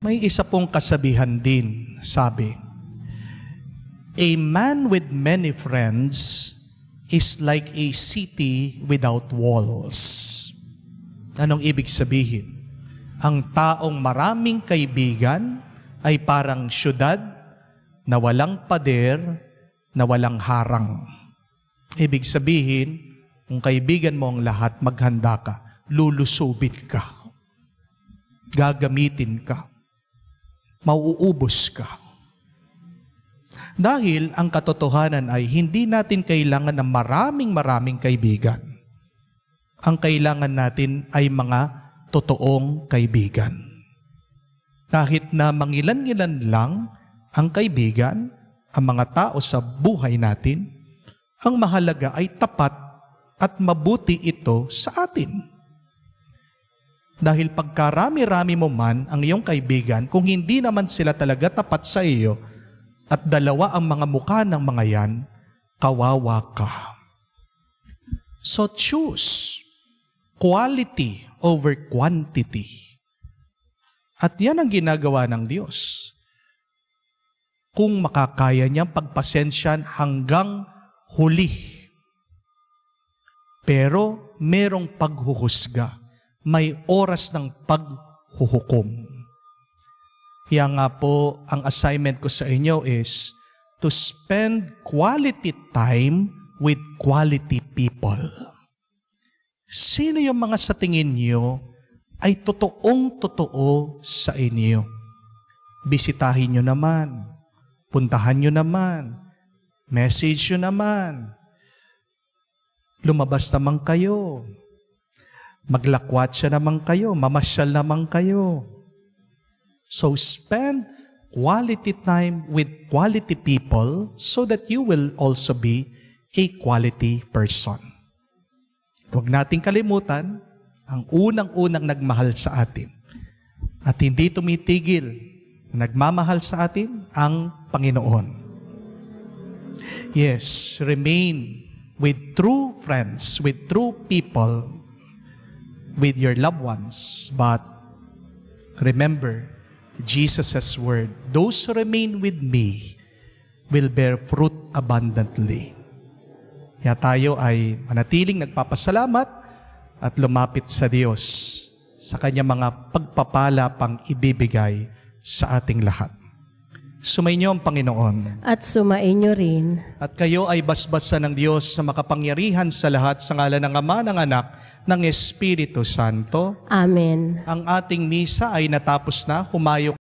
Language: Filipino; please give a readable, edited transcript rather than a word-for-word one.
May isa pong kasabihan din, sabi, a man with many friends is like a city without walls. Anong ibig sabihin? Ang taong maraming kaibigan ay parang syudad na walang pader, na walang harang. Ibig sabihin, kung kaibigan mo ang lahat, maghanda ka, lulusubin ka, gagamitin ka, mauubos ka. Dahil ang katotohanan ay hindi natin kailangan ng maraming kaibigan. Ang kailangan natin ay mga totoong kaibigan. Kahit na mangilan-ngilan lang ang kaibigan, ang mga tao sa buhay natin, ang mahalaga ay tapat at mabuti ito sa atin. Dahil pagkarami-rami mo man ang iyong kaibigan, kung hindi naman sila talaga tapat sa iyo, at dalawa ang mga mukha ng mga yan, kawawa ka. So choose quality over quantity. At yan ang ginagawa ng Diyos. Kung makakaya niyang pagpasensyan hanggang huli. Pero merong paghuhusga. May oras ng paghuhukom. Kaya nga po, ang assignment ko sa inyo is to spend quality time with quality people. Sino yung mga sa tingin niyo ay totoong-totoo sa inyo? Bisitahin nyo naman. Puntahan nyo naman. Message nyo naman. Lumabas naman kayo. Maglakwatsa naman kayo. Mamasyal naman kayo. So spend quality time with quality people so that you will also be a quality person. Huwag nating kalimutan ang unang-unang nagmahal sa atin. At hindi tumitigil, nagmamahal sa atin ang Panginoon. Yes, remain with true friends, with true people, with your loved ones. But remember, Jesus' word, those who remain with me will bear fruit abundantly. Kaya tayo ay manatiling nagpapasalamat at lumapit sa Diyos sa Kanyang mga pagpapala pang ibibigay sa ating lahat. Sumainyo ang Panginoon. At sumainyo rin. At kayo ay basbasan ng Diyos sa makapangyarihan sa lahat sa ngalan ng Ama, ng Anak, ng Espiritu Santo. Amen. Ang ating misa ay natapos na. Humayo